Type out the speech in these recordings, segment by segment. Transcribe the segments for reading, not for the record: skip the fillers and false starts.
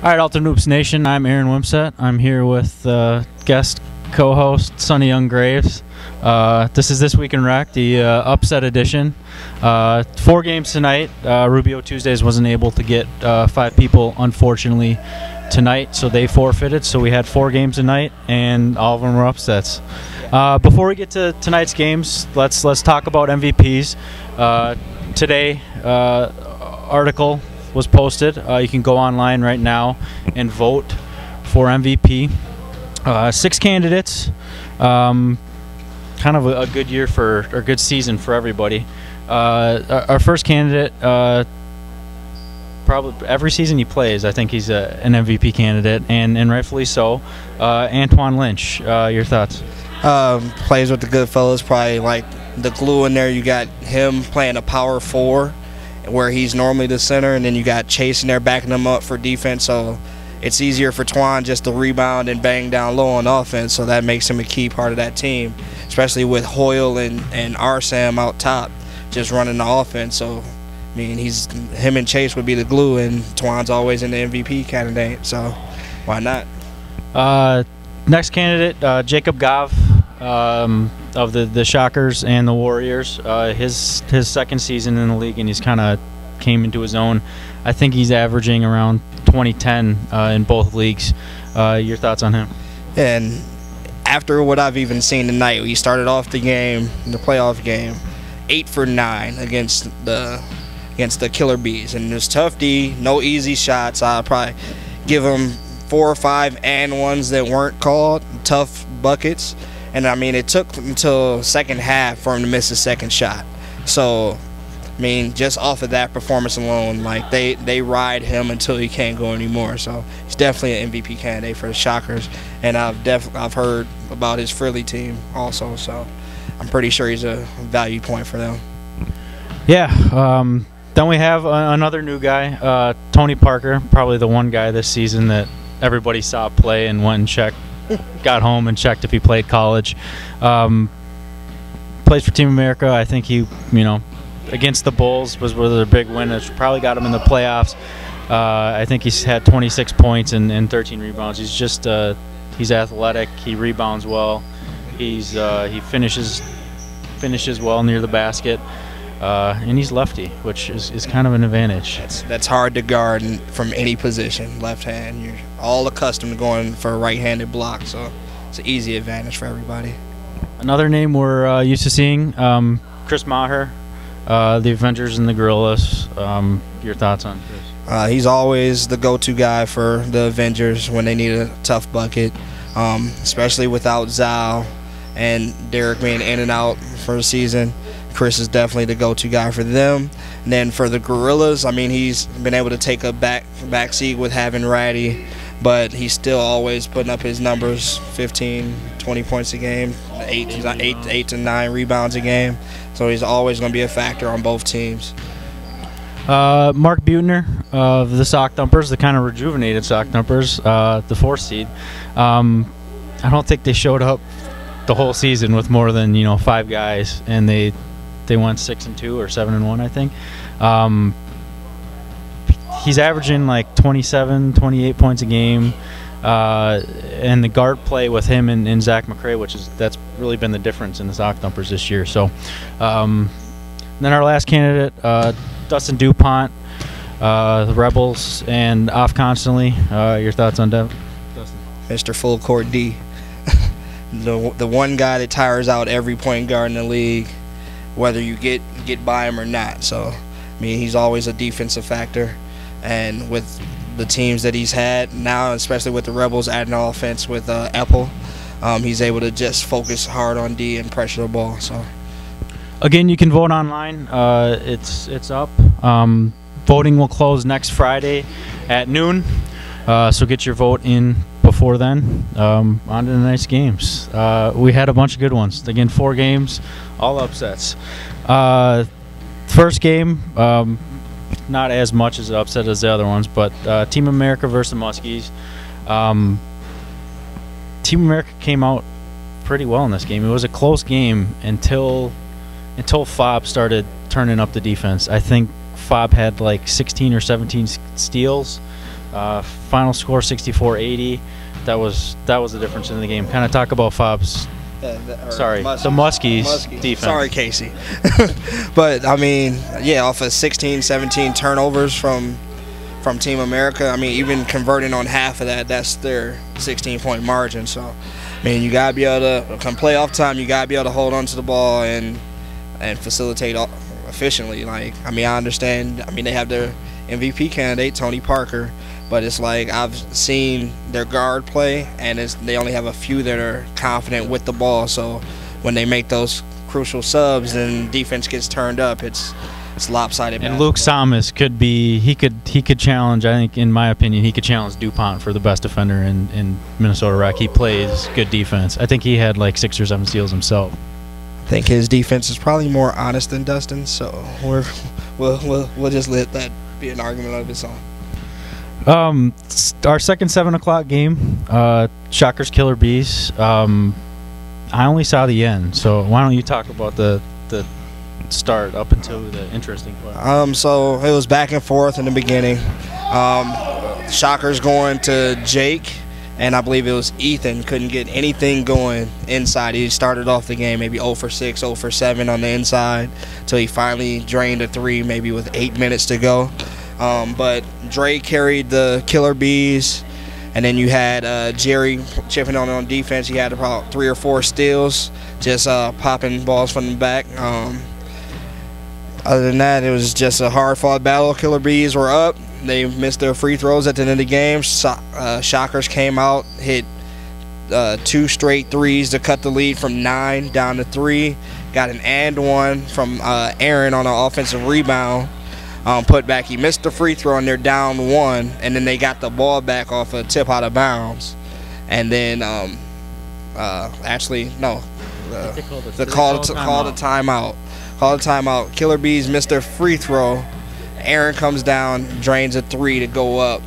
All right, Alton Hoops Nation, I'm Aaron Wimsett. I'm here with guest co-host Sonny Young-Graves. This is This Week in Rec, the upset edition. 4 games tonight. Rubio Tuesdays wasn't able to get 5 people, unfortunately, tonight, so they forfeited. So we had 4 games tonight, and all of them were upsets. Before we get to tonight's games, let's talk about MVPs. Today, article was posted. You can go online right now and vote for MVP. 6 candidates. Kind of a good year or good season for everybody. Our first candidate, probably every season he plays, I think he's an MVP candidate, and rightfully so. Antoine Lynch, your thoughts? Plays with the good fellas, probably like the glue in there. You got him playing a power 4 where he's normally the center, and then you got Chase in there backing him up for defense, so it's easier for Twan just to rebound and bang down low on offense, so that makes him a key part of that team, especially with Hoyle and Arsam out top just running the offense. So I mean, him and Chase would be the glue, and Twan's always in the MVP candidate, so why not? Next candidate, Jacob Gov, of the Shockers and the Warriors. His second season in the league, and he's kind of came into his own. I think he's averaging around 20-10 in both leagues. Your thoughts on him? And after what I've even seen tonight, we started off the game, the playoff game, 8 for 9 against the Killer Bees, and it was tough D, no easy shots. I'll probably give him 4 or 5 and ones that weren't called, tough buckets. And I mean, it took until second half for him to miss his second shot. So I mean, just off of that performance alone, like they ride him until he can't go anymore. So he's definitely an MVP candidate for the Shockers, and I've heard about his Philly team also. So I'm pretty sure he's a value point for them. Yeah. Then we have another new guy, Tony Parker, probably the one guy this season that everybody saw play and went and checked, got home and checked if he played college. Plays for Team America. I think he, against the Bulls was their big win. It's probably got him in the playoffs. I think he's had 26 points and 13 rebounds. He's just he's athletic. He rebounds well. He finishes well near the basket. And he's lefty, which is kind of an advantage. That's hard to guard from any position, left hand. You're all accustomed to going for a right-handed block, so it's an easy advantage for everybody. Another name we're used to seeing, Chris Maher, the Avengers and the Gorillas. Your thoughts on Chris? He's always the go-to guy for the Avengers when they need a tough bucket, especially without Zal and Derek being in and out for the season. Chris is definitely the go-to guy for them. And then for the Gorillas, I mean, he's been able to take a back seat with having Ratty, but he's still always putting up his numbers, 15, 20 points a game, 8 to 9 rebounds a game. So he's always going to be a factor on both teams. Mark Buettner of the Sock Thumpers, the kind of rejuvenated Sock Thumpers, the 4th seed. I don't think they showed up the whole season with more than 5 guys, and they went 6-2 or 7-1, I think. He's averaging like 27, 28 points a game, and the guard play with him and Zach McRae, that's really been the difference in the Sock Thumpers this year. So, then our last candidate, Dustin DuPont, the Rebels, and off constantly. Your thoughts on Dustin? Mr. Full Court D. The one guy that tires out every point guard in the league, whether you get by him or not. So, I mean, he's always a defensive factor, and with the teams that he's had now, especially with the Rebels adding offense with Apple, he's able to just focus hard on D and pressure the ball. So, again, you can vote online. It's up. Voting will close next Friday at noon. So get your vote in before then. On to the nice games. We had a bunch of good ones. Again, 4 games, all upsets. First game, not as much as an upset as the other ones, but Team America versus the Muskies. Team America came out pretty well in this game. It was a close game until Fob started turning up the defense. I think Fob had like 16 or 17 steals Final score 64-80. That was the difference in the game. Kind of talk about Fob's. Sorry, the Muskies defense. Sorry, Casey. But I mean, yeah, off of 16, 17 turnovers from Team America. I mean, even converting on half of that, that's their 16-point margin. So, I mean, you gotta be able to come playoff time. You gotta be able to hold on to the ball and facilitate efficiently. Like, I mean, I understand. I mean, they have their MVP candidate, Tony Parker. But it's like I've seen their guard play, and they only have a few that are confident with the ball. So when they make those crucial subs and defense gets turned up, it's lopsided. And Luke Samus could be he could challenge. I think, in my opinion, he could challenge DuPont for the best defender in Minnesota Rec. He plays good defense. I think he had like 6 or 7 steals himself. I think his defense is probably more honest than Dustin. So we'll just let that be an argument of its own. Our second 7 o'clock game, Shockers Killer Bees. I only saw the end, so why don't you talk about the start up until the interesting part? So it was back and forth in the beginning. Shockers going to Jake, and I believe it was Ethan, couldn't get anything going inside. He started off the game maybe 0 for 6, 0 for 7 on the inside, until he finally drained a 3 maybe with 8 minutes to go. But Dre carried the Killer Bees, and then you had Jerry chipping on defense. He had about 3 or 4 steals, just popping balls from the back. Other than that, it was just a hard-fought battle. Killer Bees were up. They missed their free throws at the end of the game. Shockers came out, hit 2 straight threes to cut the lead from 9 down to 3. Got an and one from Aaron on an offensive rebound. Put back. He missed the free throw, and they're down 1, and then they got the ball back off a tip out of bounds. And then actually, no, they called a timeout. Called a timeout. Killer Bees missed their free throw. Aaron comes down, drains a 3 to go up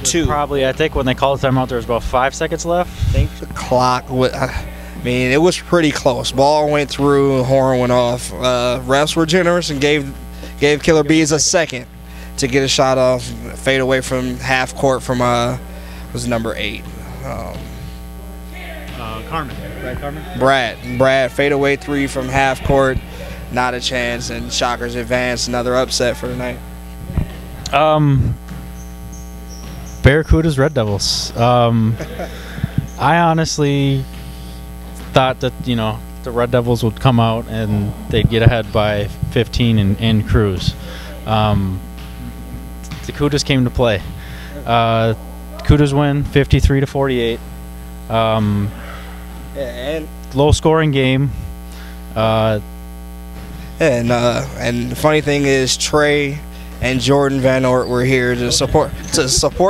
2. Probably, I think when they called the timeout, there was about 5 seconds left. I think the clock was, I mean, it was pretty close. Ball went through, horn went off. Refs were generous and gave Killer Bees a second to get a shot off, fade away from half court from was number 8. Brad Carmen. Brad fade away 3 from half court, not a chance, and Shockers advance, another upset for the night. Barracudas Red Devils. I honestly thought that the Red Devils would come out and they'd get ahead by 15 and cruise. The Cudas came to play. Cudas win 53-48. And low scoring game. And the funny thing is, Trey and Jordan Van Ort were here to support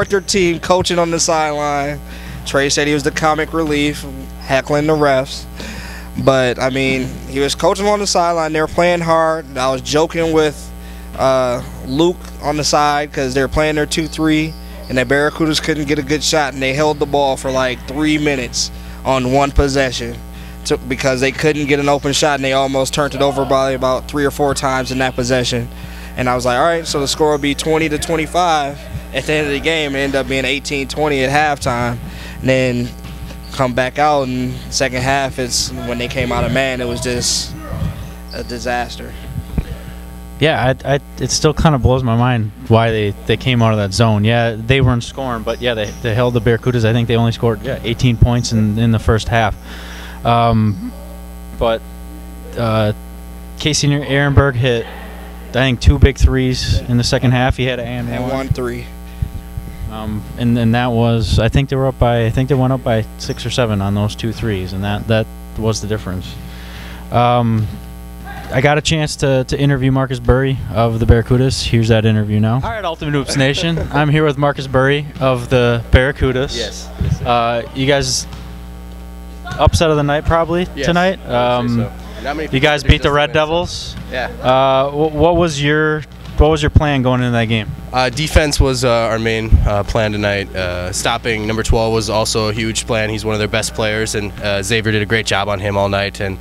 their team, coaching on the sideline. Trey said he was the comic relief, heckling the refs. But, I mean, he was coaching on the sideline. They were playing hard. I was joking with Luke on the side because they were playing their 2-3, and the Barracudas couldn't get a good shot, and they held the ball for like 3 minutes on 1 possession because they couldn't get an open shot, and they almost turned it over by about 3 or 4 times in that possession. And I was like, all right, so the score will be 20-25 at the end of the game. It ended up being 18-20 at halftime. And then come back out, and second half is when they came out of man. It was just a disaster. Yeah, it still kind of blows my mind why they came out of that zone. Yeah, they weren't scoring, but yeah, they held the Barracudas. I think they only scored 18 points in the first half. But Casey Ehrenberg hit, I think, 2 big threes in the second half. He had an and 1 3. And then that was, I think they went up by 6 or 7 on those 2 threes, and that was the difference. I got a chance to interview Marcus Burry of the Barracudas. Here's that interview now. All right, Ultimate Hoops Nation. I'm here with Marcus Burry of the Barracudas. Yes. You guys upset of the night probably tonight. So. You guys beat the Red Devils. Yeah. What was your What was your plan going into that game? Defense was our main plan tonight. Stopping number 12 was also a huge plan. He's one of their best players, and Xavier did a great job on him all night. And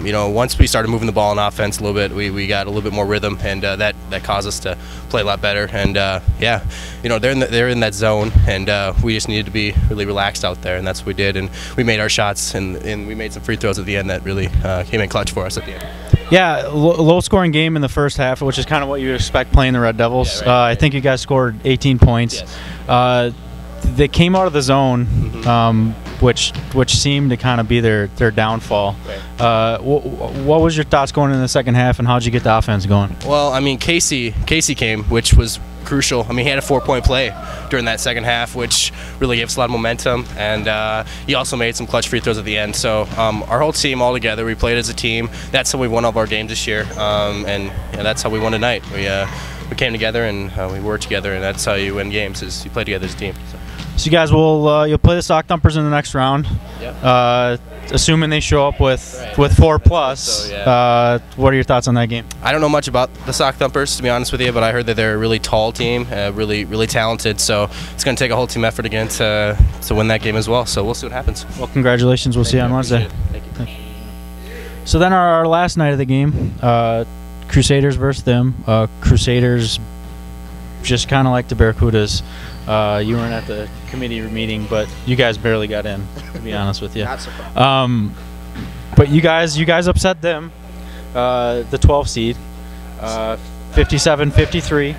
you know, once we started moving the ball on offense a little bit, we got a little bit more rhythm, and that caused us to play a lot better. And yeah, you know, they're in that zone, and we just needed to be really relaxed out there, and that's what we did. And we made our shots, and we made some free throws at the end that really came in clutch for us at the end. Yeah, low-scoring game in the first half, which is kind of what you expect playing the Red Devils. Yeah, right. I think you guys scored 18 points. Yes. They came out of the zone, which seemed to kind of be their downfall. Right. What was your thoughts going into the second half, and how'd you get the offense going? Well, I mean, Casey came, which was crucial. I mean, he had a 4-point play during that second half, which really gave us a lot of momentum, and he also made some clutch free throws at the end. So our whole team all together, we played as a team. That's how we won all of our games this year, and that's how we won tonight. We came together, and we worked together, and that's how you win games, is you play together as a team. So you guys will you'll play the Sock Thumpers in the next round. Yep. Assuming they show up with 4+. So, yeah. What are your thoughts on that game? I don't know much about the Sock Thumpers, to be honest with you, but I heard that they're a really tall team, really talented. So it's going to take a whole team effort again to win that game as well. So we'll see what happens. Well, congratulations. We'll see you on Wednesday. Thank you. So then our last night of the game, Crusaders versus them. Crusaders, just kind of like the Barracudas. You weren't at the committee meeting, but you guys barely got in, to be honest with you. Not surprised. But you guys upset them, the 12 seed, 57-53.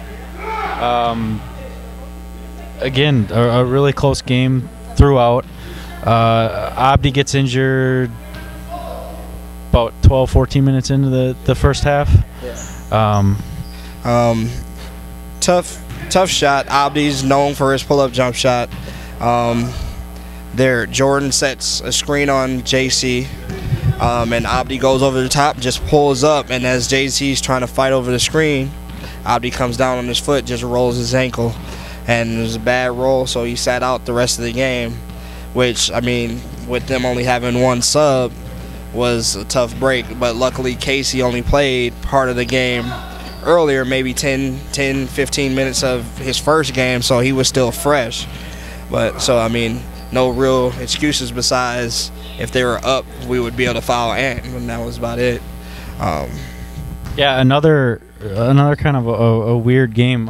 Again, a really close game throughout. Abdi gets injured about 12-14 minutes into the first half. Yeah. Tough shot. Abdi's known for his pull-up jump shot. There, Jordan sets a screen on JC, and Abdi goes over the top, just pulls up, and as JC's trying to fight over the screen, Abdi comes down on his foot, just rolls his ankle, and it was a bad roll, so he sat out the rest of the game, which, I mean, with them only having one sub, was a tough break. But luckily, Casey only played part of the game earlier, maybe 10-15 minutes of his first game, so he was still fresh. But so I mean, no real excuses besides if they were up, we would be able to foul Ant, and that was about it. Yeah, another kind of a weird game.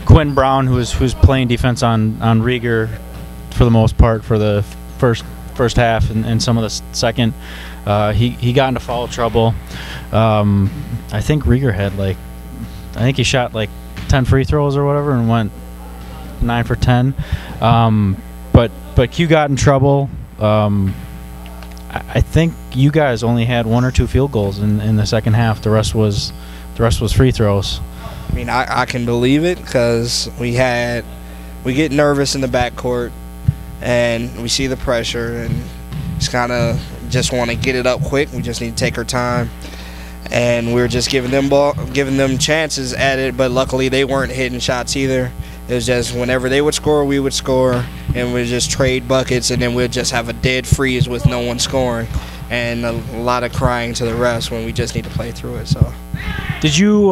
Quinn Brown, who's playing defense on Rieger for the most part for the first half and some of the second, he got into foul trouble. I think Rieger had he shot like 10 free throws or whatever and went 9 for 10. But Q got in trouble. I think you guys only had 1 or 2 field goals in the second half. The rest was free throws. I mean, I can believe it because we get nervous in the backcourt and we see the pressure and just kind of just want to get it up quick. We just need to take our time. And we were just giving them chances at it, but luckily they weren't hitting shots either. It was just whenever they would score, we would score, and we'd just trade buckets, and then we'd just have a dead freeze with no one scoring, and a lot of crying to the refs when we just need to play through it. So, did you?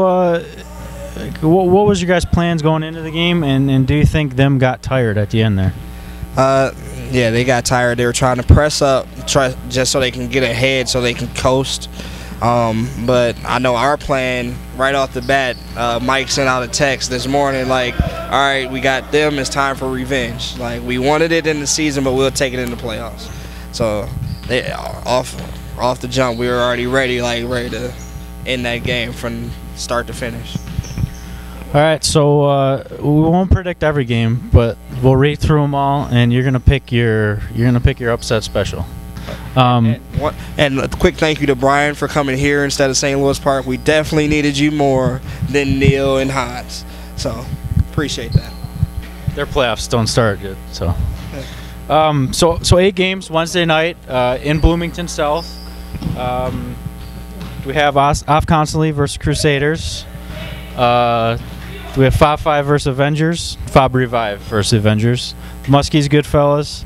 What was your guys' plans going into the game, and do you think them got tired at the end there? Yeah, they got tired. They were trying to press up, just so they can get ahead, so they can coast. But I know our plan right off the bat. Mike sent out a text this morning like, all right, we got them, it's time for revenge. Like, we wanted it in the season, but we'll take it in the playoffs. So they off the jump, we were already ready to end that game from start to finish. All right, so we won't predict every game, but we'll read through them all, and you're gonna pick your upset special. And a quick thank you to Brian for coming here instead of St. Louis Park. We definitely needed you more than Neil and Hans, so appreciate that. Their playoffs don't start yet, so. So 8 games Wednesday night in Bloomington South. We have Off Constantly versus Crusaders. We have Fob 5 versus Avengers. Fob Revive versus Avengers. Muskies Goodfellas.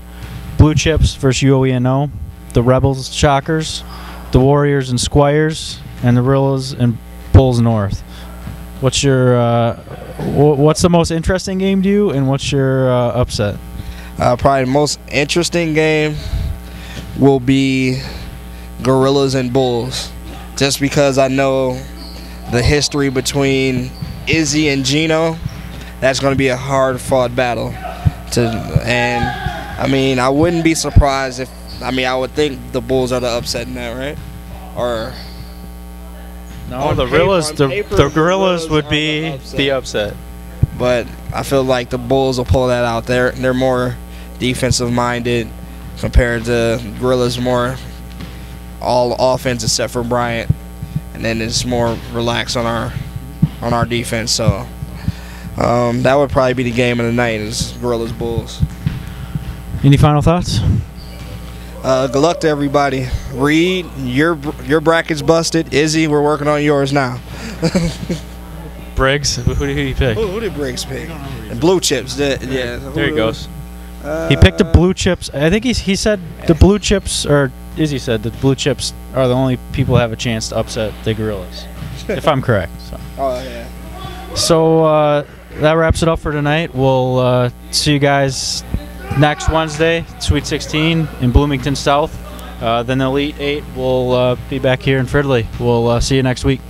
Blue Chips versus UOENO. The Rebels Shockers. The Warriors and Squires. And the Rillas and Bulls North. What's your what's the most interesting game to you, and what's your upset? Probably the most interesting game will be Gorillas and Bulls, just because I know the history between Izzy and Gino. That's going to be a hard-fought battle. And I mean, I wouldn't be surprised if, I would think the Bulls are the upset in that, right? Or no, the Gorillas would be the upset. But I feel like the Bulls will pull that out. They're more defensive-minded compared to Gorillas, more all offense except for Bryant, and then it's more relaxed on our defense. So that would probably be the game of the night, is Gorillas Bulls. Any final thoughts? Good luck to everybody. Reed, your bracket's busted. Izzy, we're working on yours now. Briggs, who did he pick? Who did Briggs pick? Blue Chips. Yeah. There he goes. He picked the Blue Chips. I think he said the Blue Chips, or Izzy said the Blue Chips are the only people who have a chance to upset the Gorillas, if I'm correct. So. Oh, yeah. So that wraps it up for tonight. We'll see you guys next Wednesday, Sweet 16 in Bloomington South. Then the Elite 8 will be back here in Fridley. We'll see you next week.